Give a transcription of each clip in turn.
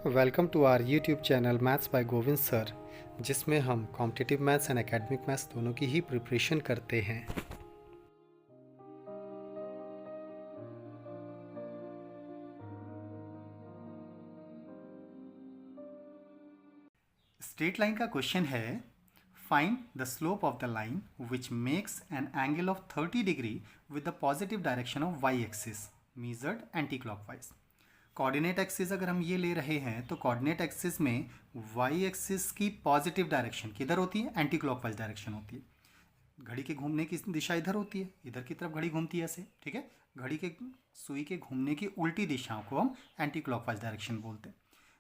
Welcome to our YouTube channel maths by Govind sir, जिसमें हम competitive maths and academic maths दोनों की ही प्रिपरेशन करते हैं। स्ट्रेट लाइन का क्वेश्चन है, find the slope of the line which makes an angle of 30 degree with the positive direction of y axis measured anti clockwise. Coordinate axis अगर हम ये ले रहे हैं तो कोऑर्डिनेट एक्सिस में वाई एक्सिस की पॉजिटिव डायरेक्शन किधर होती है? एंटी क्लॉकवाइज डायरेक्शन होती है। घड़ी के घूमने की दिशा इधर होती है, इधर की तरफ घड़ी घूमती है ऐसे, ठीक है। घड़ी के सुई के घूमने की उल्टी दिशाओं को हम एंटी क्लॉकवाइज डायरेक्शन बोलते हैं।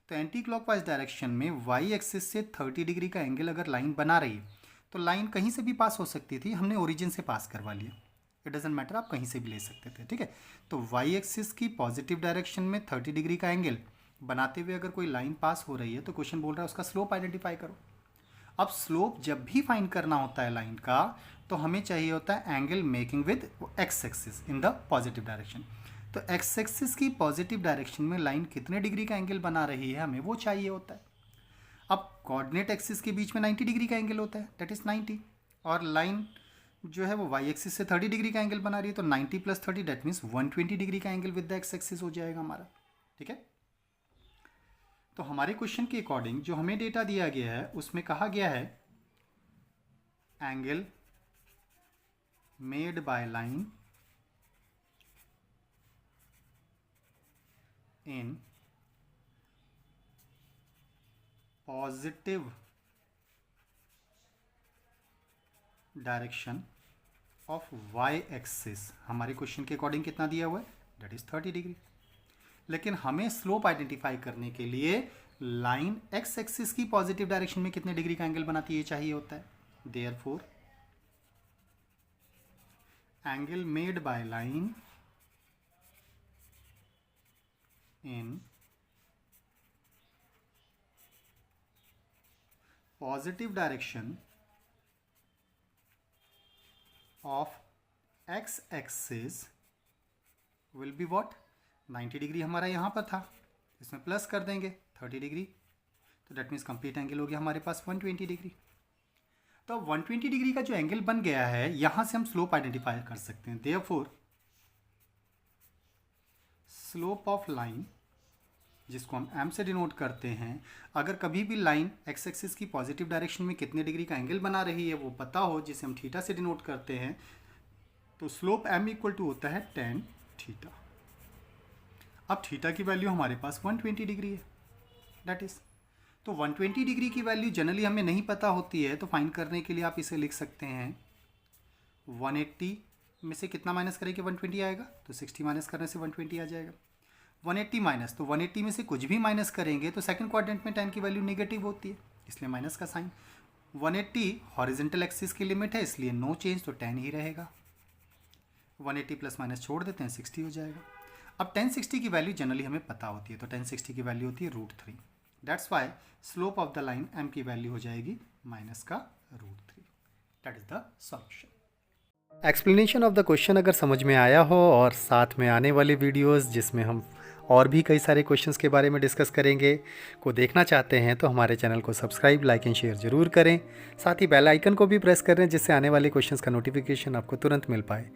तो एंटी क्लॉकवाइज डायरेक्शन में वाई एक्सिस से 30 डिग्री का एंगल अगर लाइन बना रही है तो लाइन कहीं से भी पास हो सकती थी, हमने ओरिजिन से पास करवा लिया। इट डजेंट मैटर, आप कहीं से भी ले सकते थे, ठीक है। तो वाई एक्सिस की पॉजिटिव डायरेक्शन में 30 डिग्री का एंगल बनाते हुए अगर कोई लाइन पास हो रही है तो क्वेश्चन बोल रहा है उसका स्लोप आइडेंटिफाई करो। अब स्लोप जब भी फाइंड करना होता है लाइन का तो हमें चाहिए होता है angle making with x axis in the positive direction. तो एक्स एक्सिस की पॉजिटिव डायरेक्शन में लाइन कितने डिग्री का एंगल बना रही है हमें वो चाहिए होता है। अब कोऑर्डिनेट एक्सिस के बीच में 90 डिग्री का एंगल होता है, दैट इज 90, और लाइन जो है वो वाई एक्सिस से 30 डिग्री का एंगल बना रही है तो 90 + 30 दैट मीन्स 120 डिग्री का angle with the x axis हो जाएगा हमारा, ठीक है। तो हमारे क्वेश्चन के अकॉर्डिंग जो हमें डेटा दिया गया है उसमें कहा गया है angle made by line in positive direction of y axis. हमारे क्वेश्चन के अकॉर्डिंग कितना दिया हुआ है? That is 30 degree. लेकिन हमें स्लोप आइडेंटिफाई करने के लिए लाइन एक्स एक्सिस की पॉजिटिव डायरेक्शन में कितने डिग्री का एंगल बनाती है ये चाहिए होता है। Therefore angle made by line in positive direction of x axis will be what? 90 degree हमारा यहाँ पर था, इसमें प्लस कर देंगे 30 डिग्री, तो दैट मीन्स कंप्लीट एंगल हो गया हमारे पास 120 डिग्री। तो 120 डिग्री का जो एंगल बन गया है यहाँ से हम स्लोप आइडेंटिफाई कर सकते हैं। देयरफॉर स्लोप ऑफ लाइन, जिसको हम एम से डिनोट करते हैं, अगर कभी भी लाइन एक्स एक्सिस की पॉजिटिव डायरेक्शन में कितने डिग्री का एंगल बना रही है वो पता हो, जिसे हम थीटा से डिनोट करते हैं, तो स्लोप एम इक्वल टू होता है tan थीटा। अब थीटा की वैल्यू हमारे पास 120 डिग्री है, दैट इज, तो 120 डिग्री की वैल्यू जनरली हमें नहीं पता होती है, तो फाइंड करने के लिए आप इसे लिख सकते हैं 180 में से कितना माइनस करेंगे 120 आएगा, तो 60 माइनस करने से 120 आ जाएगा। 180 माइनस, तो 180 में से कुछ भी माइनस करेंगे तो सेकंड क्वाड्रेंट में tan की वैल्यू नेगेटिव होती है, इसलिए माइनस का साइन। 180 हॉरिजॉन्टल एक्सिस की लिमिट है इसलिए नो चेंज, तो tan ही रहेगा। 180 प्लस माइनस छोड़ देते हैं 60 हो जाएगा। अब tan 60 की वैल्यू जनरली हमें पता होती है, तो tan 60 की वैल्यू होती है √3। That's why slope of the line m की वैल्यू हो जाएगी माइनस का √3। That is the solution. Explanation of the question अगर समझ में आया हो और साथ में आने वाले वीडियोस जिसमें हम और भी कई सारे क्वेश्चंस के बारे में डिस्कस करेंगे को देखना चाहते हैं तो हमारे चैनल को सब्सक्राइब, लाइक एंड शेयर ज़रूर करें। साथ ही बेल आइकन को भी प्रेस करें जिससे आने वाले क्वेश्चंस का नोटिफिकेशन आपको तुरंत मिल पाए।